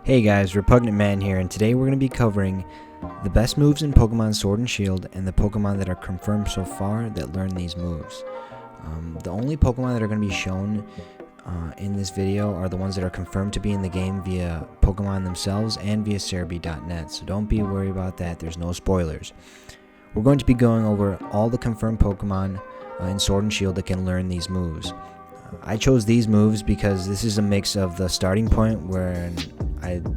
Hey guys, Repugnant Man here, and today we're going to be covering the best moves in Pokemon Sword and Shield and the Pokemon that are confirmed so far that learn these moves. The only Pokemon that are going to be shown in this video are the ones that are confirmed to be in the game via Pokemon themselves and via Cerebi.net, so don't be worried about that, there's no spoilers. We're going to be going over all the confirmed Pokemon in Sword and Shield that can learn these moves. I chose these moves because this is a mix of the starting point where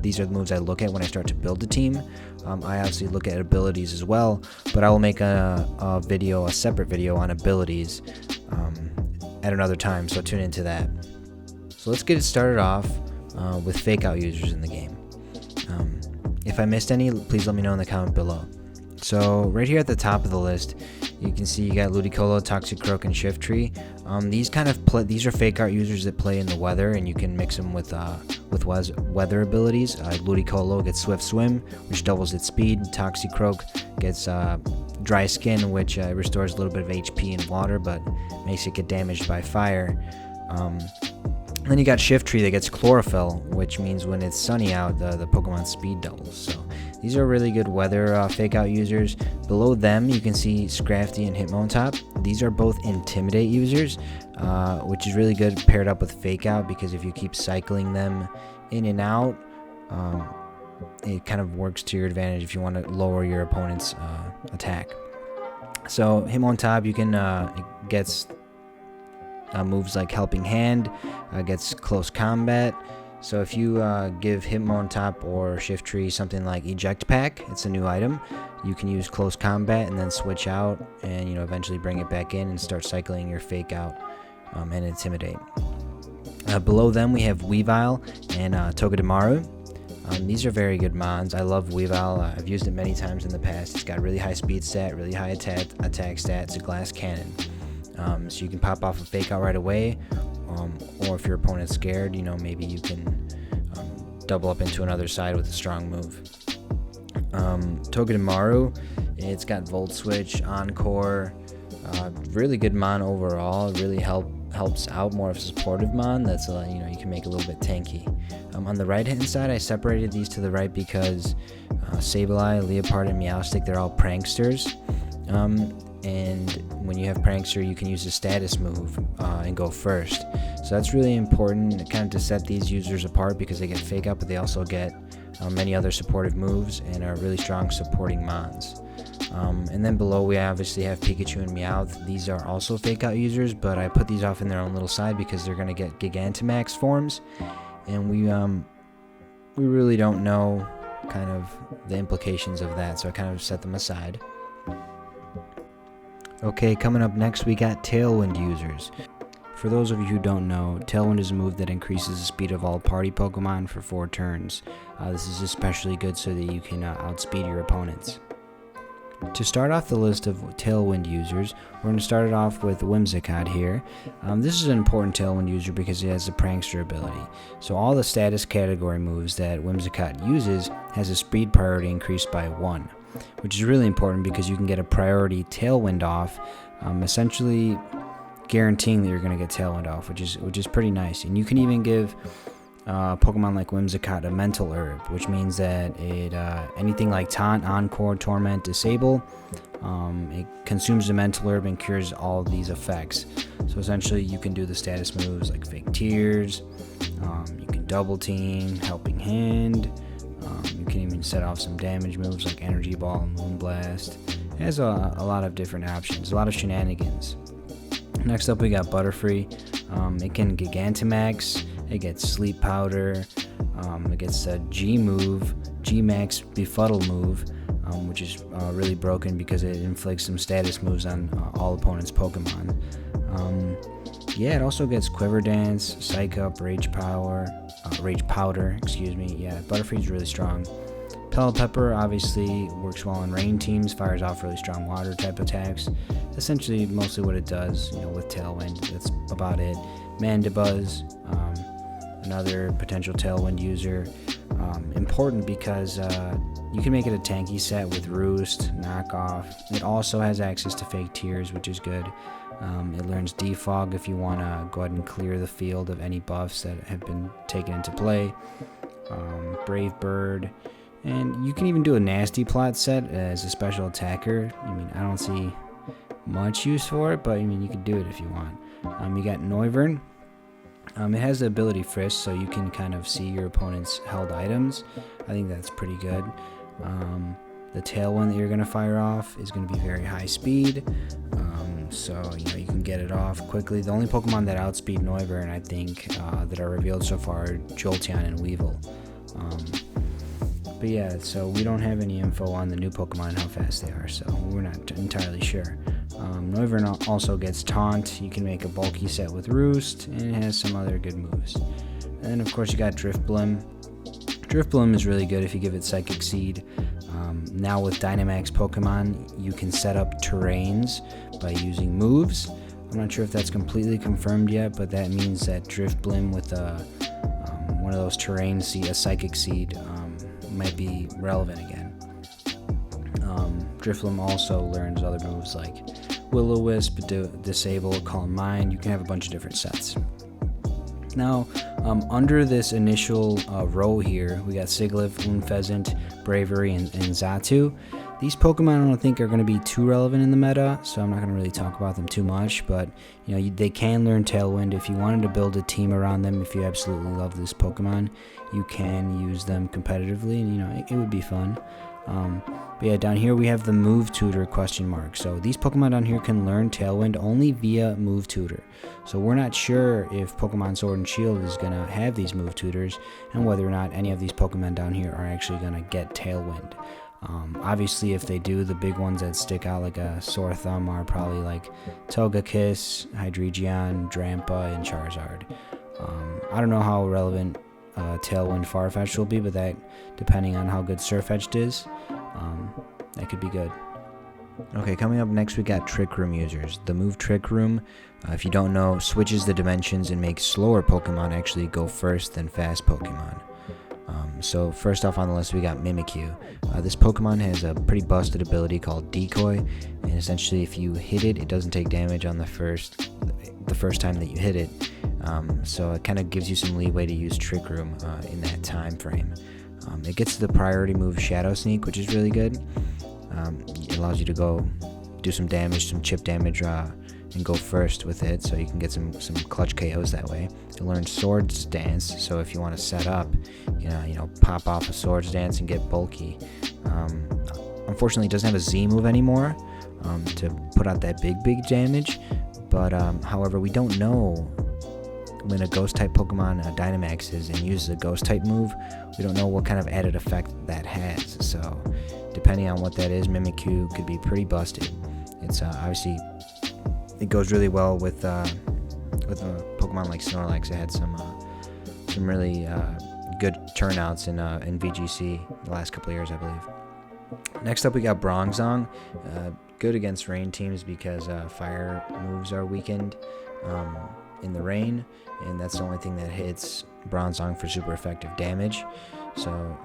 these are the moves I look at when I start to build a team. I obviously look at abilities as well, but I will make a separate video on abilities at another time, so tune into that. So let's get it started off with fake out users in the game. If I missed any, please let me know in the comment below. So right here at the top of the list, you can see you got Ludicolo, Toxicroak, and Shiftry. These are fake out users that play in the weather, and you can mix them with weather abilities. Ludicolo gets Swift Swim, which doubles its speed. Toxicroak gets Dry Skin, which restores a little bit of HP in water, but makes it get damaged by fire. Then you got Shiftry that gets Chlorophyll, which means when it's sunny out, the Pokemon's speed doubles. So these are really good weather fake out users. Below them, you can see Scrafty and Hitmontop. These are both Intimidate users, which is really good paired up with fake out, because if you keep cycling them in and out, it kind of works to your advantage if you want to lower your opponent's attack. So Hitmontop, you can gets moves like Helping Hand, gets Close Combat. So if you give Hitmontop or Shiftry something like Eject Pack, it's a new item, you can use Close Combat and then switch out and eventually bring it back in and start cycling your fake out and Intimidate. Below them we have Weavile and Togedemaru. These are very good mons. I love Weavile. I've used it many times in the past. It's got really high speed stat, really high attack stat. It's a glass cannon. So you can pop off a fake out right away, or if your opponent's scared, maybe you can double up into another side with a strong move. Togedemaru, it's got Volt Switch, Encore, really good mon overall. It really helps out more of a supportive mon that's you can make a little bit tanky. On the right hand side, I separated these to the right because Sableye, Leopard, and Meowstic, they're all pranksters. And when you have Prankster, you can use the status move and go first. So that's really important kind of to set these users apart, because they get fake out, but they also get many other supportive moves and are really strong supporting mons. And then below we obviously have Pikachu and Meowth. These are also fake out users, but I put these off in their own little side because they're going to get Gigantamax forms, and we really don't know kind of the implications of that, so I kind of set them aside. Okay, coming up next we got Tailwind users. For those of you who don't know, Tailwind is a move that increases the speed of all party Pokemon for 4 turns. This is especially good so that you can outspeed your opponents. To start off the list of Tailwind users, we're going to start it off with Whimsicott here. This is an important Tailwind user because it has the Prankster ability. So all the status category moves that Whimsicott uses has a speed priority increased by 1. Which is really important because you can get a priority Tailwind off, essentially guaranteeing that you're going to get Tailwind off, which is pretty nice. And you can even give Pokemon like Whimsicott a Mental Herb, which means that it anything like Taunt, Encore, Torment, Disable, it consumes the Mental Herb and cures all of these effects. So essentially you can do the status moves like Fake Tears, you can Double Team, Helping Hand. You can even set off some damage moves like Energy Ball and Moonblast. It has a lot of different options, a lot of shenanigans. Next up we got Butterfree. It can Gigantamax, it gets Sleep Powder, it gets a G-Max Befuddle move, which is really broken because it inflicts some status moves on all opponents' Pokemon. Yeah, it also gets Quiver Dance, Psych Up, Rage Powder, excuse me. Yeah, Butterfree's really strong. Pelipper obviously works well on rain teams, fires off really strong water type attacks. Essentially, mostly what it does, with Tailwind. That's about it. Mandibuzz, another potential Tailwind user. Important because you can make it a tanky set with Roost, Knockoff. It also has access to Fake Tears, which is good. It learns Defog if you want to go ahead and clear the field of any buffs that have been taken into play. Brave Bird, and you can even do a Nasty Plot set as a special attacker. I mean, I don't see much use for it, but I mean, you could do it if you want. You got Noivern. It has the ability Frisk, so you can kind of see your opponent's held items. I think that's pretty good. The Tailwind that you're going to fire off is going to be very high speed, so you can get it off quickly. The only Pokemon that outspeed Noivern, I think, that are revealed so far are Jolteon and Weevil. But yeah, so we don't have any info on the new Pokemon and how fast they are, so we're not entirely sure. Noivern also gets Taunt. You can make a bulky set with Roost, and it has some other good moves. And then of course you got Drifblim. Drifblim is really good if you give it Psychic Seed. Now with Dynamax Pokemon, you can set up terrains by using moves. I'm not sure if that's completely confirmed yet, but that means that Drifblim with one of those terrains, a Psychic Seed, might be relevant again. Drifblim also learns other moves like Will-O-Wisp, Disable, Calm Mind. You can have a bunch of different sets. Now, under this initial row here, we got Sigilyph, Unfezant, Bravery, and Xatu. These Pokemon I don't think are going to be too relevant in the meta, so I'm not going to really talk about them too much, but they can learn Tailwind. If you wanted to build a team around them, if you absolutely love this Pokemon, you can use them competitively, and it would be fun. But yeah, down here we have the Move Tutor ? So these Pokemon down here can learn Tailwind only via Move Tutor. So we're not sure if Pokemon Sword and Shield is going to have these Move Tutors, and whether or not any of these Pokemon down here are actually going to get Tailwind. Obviously, if they do, the big ones that stick out like a sore thumb are probably like Togekiss, Hydreigon, Drampa, and Charizard. I don't know how relevant Tailwind Farfetch'd will be, but that, depending on how good Sirfetch'd is, that could be good. Okay, coming up next we got Trick Room users. The move Trick Room, if you don't know, switches the dimensions and makes slower Pokemon actually go first than fast Pokemon. So first off on the list we got Mimikyu. This Pokemon has a pretty busted ability called Decoy, and essentially if you hit it, it doesn't take damage on the first time that you hit it. So it kind of gives you some leeway to use Trick Room in that time frame. It gets the priority move Shadow Sneak, which is really good. It allows you to go do some damage, some chip damage, and go first with it, so you can get some clutch KOs that way. It learns Swords Dance, so if you want to set up, pop off a Swords Dance and get bulky. Unfortunately, it doesn't have a Z move anymore to put out that big damage, but however, we don't know when a Ghost-type Pokemon Dynamaxes and uses a Ghost-type move. We don't know what kind of added effect that has, so depending on what that is, Mimikyu could be pretty busted. It's obviously, it goes really well with a Pokemon like Snorlax. It had some really good turnouts in VGC the last couple of years, I believe. Next up, we got Bronzong. Good against rain teams because fire moves are weakened in the rain, and that's the only thing that hits Bronzong for super effective damage. So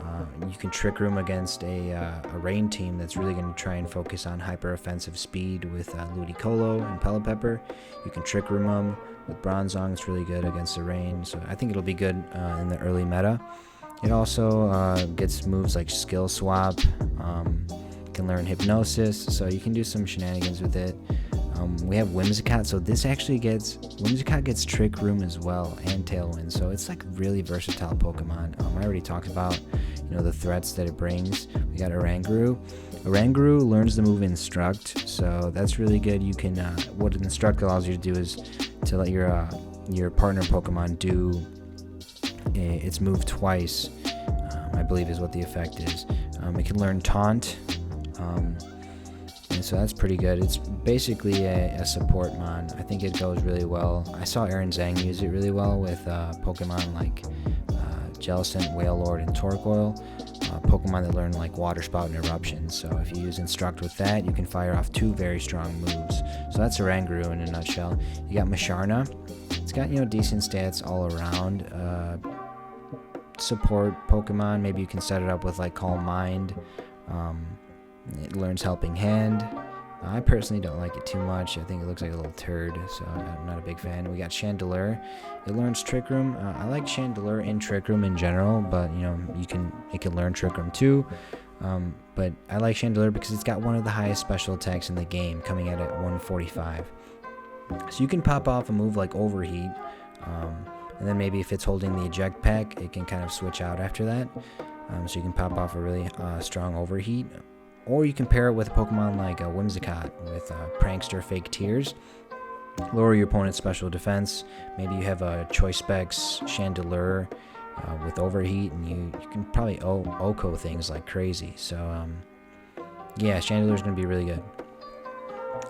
you can Trick Room against a rain team that's really going to try and focus on hyper offensive speed with Ludicolo and Pelipper. You can Trick Room them with Bronzong. It's really good against the rain, so I think it'll be good in the early meta. It also gets moves like Skill Swap. Can learn Hypnosis, so you can do some shenanigans with it. We have Whimsicott, so Whimsicott gets Trick Room as well, and Tailwind, so it's like really versatile Pokemon. I already talked about the threats that it brings. We got Oranguru. Oranguru learns the move Instruct, so that's really good. You can what Instruct allows you to do is to let your partner Pokemon do its move twice, I believe is what the effect is. It can learn Taunt, and so that's pretty good. It's basically a support mon. I think it goes really well. I saw Aaron Zhang use it really well with Pokemon like Jellicent, Wailord, and Torkoal. Pokemon that learn like Water Spout and Eruption. So if you use Instruct with that, you can fire off 2 very strong moves. So that's Oranguru in a nutshell. You got Musharna. It's got decent stats all around. Support Pokemon. Maybe you can set it up with like Calm Mind. It learns Helping Hand. I personally don't like it too much. I think it looks like a little turd, so I'm not a big fan. We got Chandelure. It learns Trick Room. I like Chandelure in Trick Room in general, but you can can learn Trick Room too. But I like Chandelier because it's got one of the highest special attacks in the game, coming out at 145. So you can pop off a move like Overheat, and then maybe if it's holding the eject pack, it can kind of switch out after that. So you can pop off a really strong Overheat, or you can pair it with a Pokemon like Whimsicott with Prankster Fake Tears. Lower your opponent's special defense. Maybe you have a Choice Specs Chandelure with Overheat, and you can probably OHKO things like crazy. So yeah, Chandelure is going to be really good.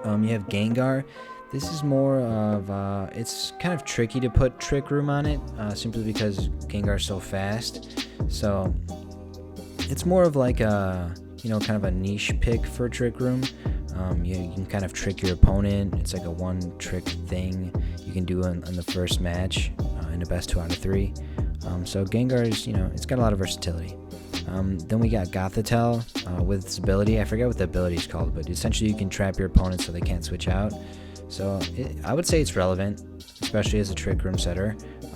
You have Gengar. This is more of, it's kind of tricky to put Trick Room on it, simply because Gengar is so fast. So it's more of like a, kind of a niche pick for Trick Room. You can kind of trick your opponent. It's like a one-trick thing you can do in the first match in the best 2 out of 3. So Gengar is, it's got a lot of versatility. Then we got Gothitelle with its ability. I forget what the ability is called, but essentially you can trap your opponent so they can't switch out. So I would say it's relevant, especially as a Trick Room setter.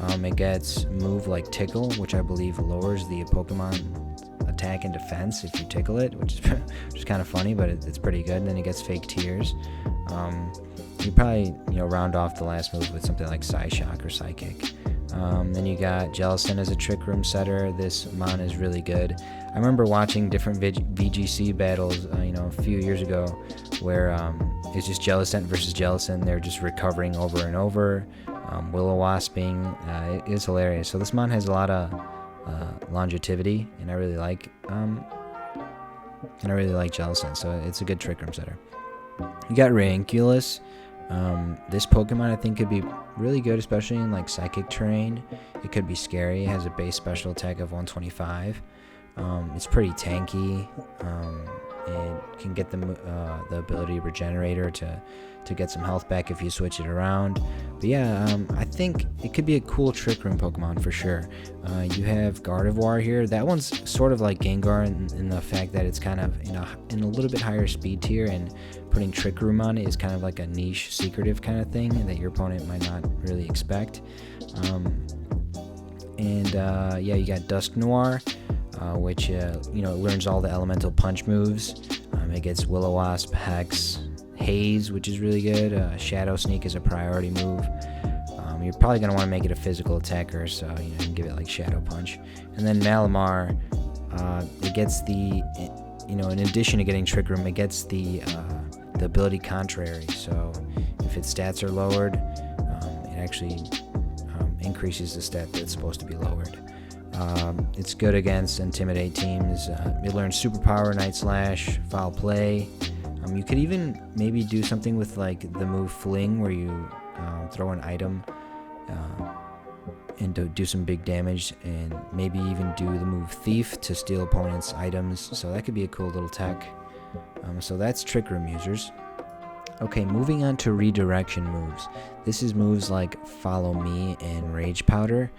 It gets move like Tickle, which I believe lowers the Pokemon attack and defense if you tickle it, which is kind of funny, but it's pretty good. And then it gets Fake Tears. You probably round off the last move with something like Psyshock or Psychic. Then you got Jellicent as a Trick Room setter. This mon is really good. I remember watching different VGC battles, a few years ago, where it's just Jellicent versus Jellicent. They're just recovering over and over. Will-O-Wasping. It is hilarious. So this mon has a lot of longevity, and I really like Jellicent. So it's a good Trick Room setter. You got Ranculus. This Pokemon I think could be really good, especially in like psychic terrain. It could be scary. It has a base special attack of 125. It's pretty tanky. It can get the ability Regenerator to get some health back if you switch it around. But yeah, I think it could be a cool Trick Room Pokemon for sure. You have Gardevoir here. That one's sort of like Gengar in the fact that it's kind of in a little bit higher speed tier, and putting Trick Room on it is kind of like a niche, secretive kind of thing that your opponent might not really expect. Yeah, you got Dusknoir, which learns all the elemental punch moves. It gets Will-O-Wisp, Hex, Haze, which is really good. Shadow Sneak is a priority move. You're probably going to want to make it a physical attacker, so you can give it like Shadow Punch. And then Malamar, it gets the, in addition to getting Trick Room, it gets the ability Contrary. So if its stats are lowered, it actually increases the stat that's supposed to be lowered. It's good against Intimidate teams. It learns Superpower, Night Slash, Foul Play. You could even maybe do something with like the move Fling, where you throw an item and do some big damage, and maybe even do the move Thief to steal opponents' items. So that could be a cool little tech. So that's Trick Room users. Okay, moving on to redirection moves. This is moves like Follow Me and Rage Powder.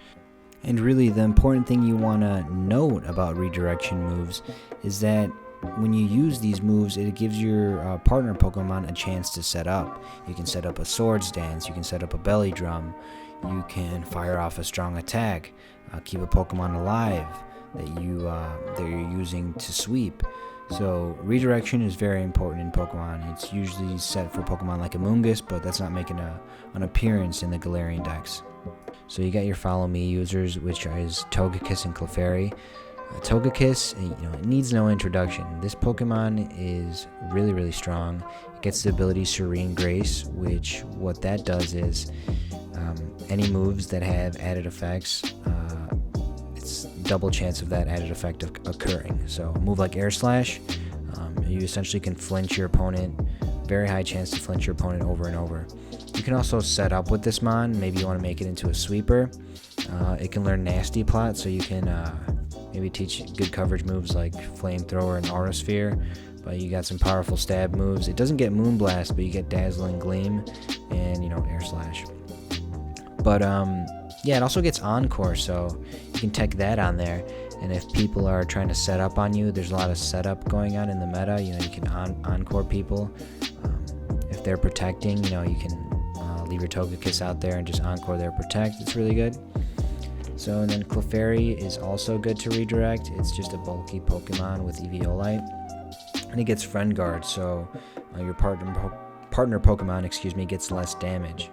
And really the important thing you want to note about redirection moves is that when you use these moves, it gives your partner Pokemon a chance to set up. You can set up a Swords Dance, you can set up a Belly Drum, you can fire off a strong attack, keep a Pokemon alive that you're using to sweep. So redirection is very important in Pokemon. It's usually set for Pokemon like Amoonguss, but that's not making an appearance in the Galarian decks. So you got your Follow Me users, which is Togekiss and Clefairy. Togekiss, it needs no introduction. This Pokemon is really, really strong. It gets the ability Serene Grace, which what that does is any moves that have added effects, it's double chance of that added effect occurring. So a move like Air Slash, you essentially can flinch your opponent, very high chance to flinch your opponent over and over. You can also set up with this mon. Maybe you want to make it into a sweeper. It can learn Nasty Plot, so you can maybe teach good coverage moves like Flamethrower and Aura Sphere. But you got some powerful stab moves. It doesn't get Moonblast, but you get Dazzling Gleam and Air Slash. But yeah, it also gets Encore, so you can tech that on there. And if people are trying to set up on you, there's a lot of setup going on in the meta. You can Encore people. If they're protecting, you can leave your Togekiss out there and just Encore their Protect. It's really good. So, and then Clefairy is also good to redirect. It's just a bulky Pokemon with Eviolite, and it gets Friend Guard, so your partner Pokemon, gets less damage.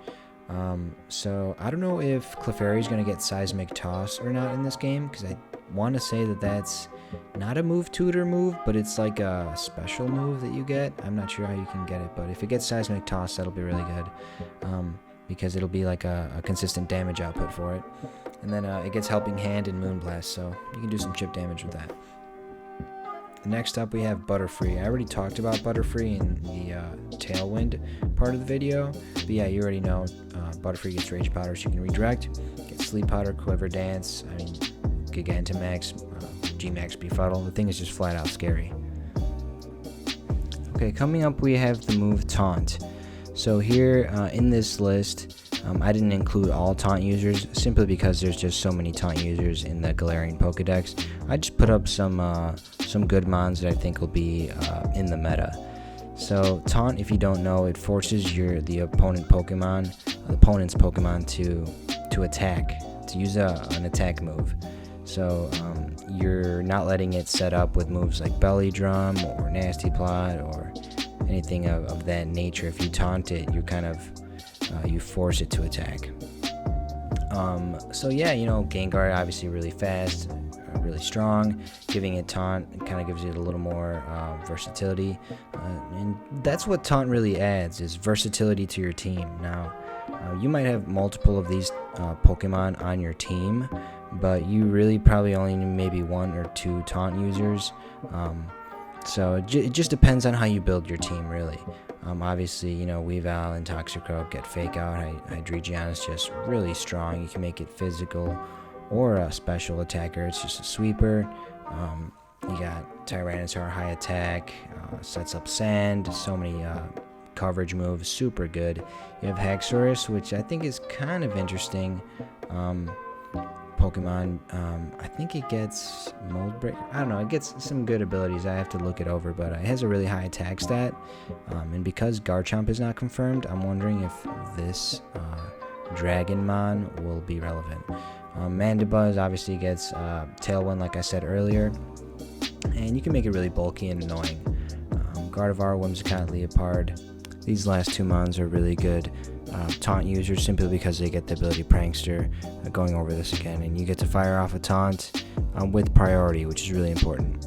So I don't know if Clefairy is going to get Seismic Toss or not in this game, because I want to say that that's not a move tutor move, but it's like a special move that you get. I'm not sure how you can get it, but if it gets Seismic Toss, that'll be really good, because it'll be like a consistent damage output for it. And then it gets Helping Hand and Moonblast, so you can do some chip damage with that. Next up, we have Butterfree. I already talked about Butterfree in the Tailwind part of the video, but yeah, you already know Butterfree gets Rage Powder, so you can redirect, get Sleep Powder, Quiver Dance, Gigantamax, G-Max Befuddle. The thing is just flat out scary. Okay, coming up we have the move Taunt. So here in this list, I didn't include all Taunt users simply because there's just so many Taunt users in the Galarian Pokedex. I just put up some good mons that I think will be in the meta. So Taunt, if you don't know, it forces the opponent's Pokemon to attack, to use an attack move. So you're not letting it set up with moves like Belly Drum or Nasty Plot or anything of that nature. If you taunt it, you kind of you force it to attack. So yeah, Gengar obviously really fast, really strong. Giving it Taunt kind of gives it a little more versatility, and that's what Taunt really adds, is versatility to your team. Now you might have multiple of these Pokemon on your team, but you really probably only need maybe 1 or 2 Taunt users. So it just depends on how you build your team, really. Obviously, Weavile and Toxicroak get Fake Out. Hydreigon is just really strong. You can make it physical or a special attacker. It's just a sweeper. You got Tyranitar, high attack, sets up sand, so many coverage moves, super good. You have Haxorus, which I think is kind of interesting Pokemon. I think it gets Mold Break. I don't know, it gets some good abilities. I have to look it over, but it has a really high attack stat, and because Garchomp is not confirmed, I'm wondering if this Dragonmon will be relevant. Mandibuzz obviously gets Tailwind, like I said earlier, and you can make it really bulky and annoying. Gardevoir, Whimsicott, Leopard. These last 2 mons are really good Taunt users simply because they get the ability Prankster. Going over this again, and you get to fire off a Taunt with priority, which is really important.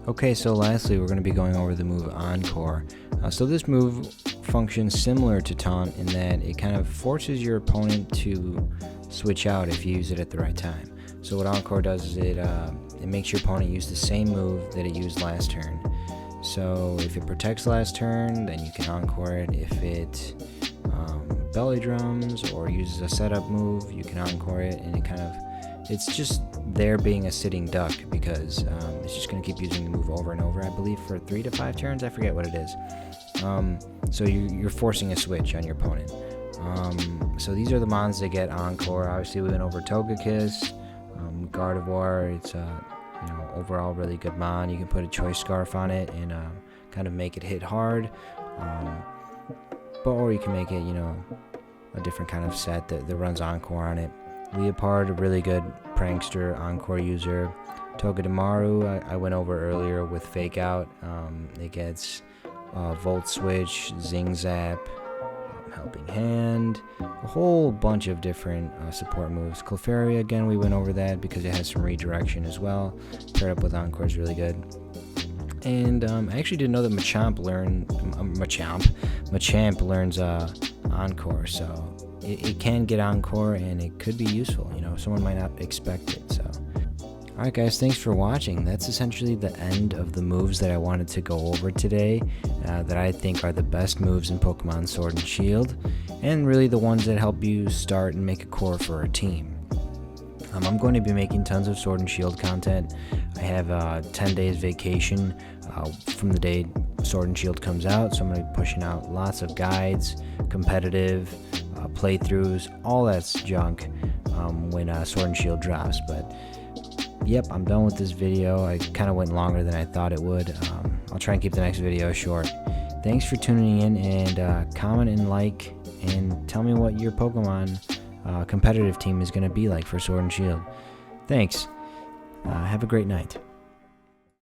Okay, so lastly, we're going to be going over the move Encore. So this move functions similar to Taunt in that it kind of forces your opponent to switch out if you use it at the right time. So what Encore does is it makes your opponent use the same move that it used last turn. So if it protects last turn, then you can Encore it. If it belly drums or uses a setup move, you can Encore it, and it's just there being a sitting duck because it's just going to keep using the move over and over, I believe, for 3 to 5 turns. I forget what it is. So you're forcing a switch on your opponent. So these are the mons that get Encore. Obviously, we went over Togekiss, Gardevoir. It's overall really good mon. You can put a Choice Scarf on it and kind of make it hit hard. Or you can make it, a different kind of set that runs Encore on it. Leopard, a really good Prankster Encore user. Togedemaru, I went over earlier with Fake Out. It gets Volt Switch, Zing Zap, Helping Hand, a whole bunch of different support moves. Clefairy, again, we went over that because it has some redirection as well. Paired up with Encore is really good. And I actually didn't know that Machamp learns Encore, so it can get Encore, and it could be useful. Someone might not expect it. So, all right, guys, thanks for watching. That's essentially the end of the moves that I wanted to go over today, that I think are the best moves in Pokemon Sword and Shield, and really the ones that help you start and make a core for a team. I'm going to be making tons of Sword and Shield content. I have 10 days vacation from the day Sword and Shield comes out, so I'm going to be pushing out lots of guides, competitive playthroughs, all that's junk when Sword and Shield drops. But yep, I'm done with this video. I kind of went longer than I thought it would. I'll try and keep the next video short. Thanks for tuning in, and comment and like, and tell me what your Pokemon competitive team is going to be like for Sword and Shield. Thanks. Have a great night.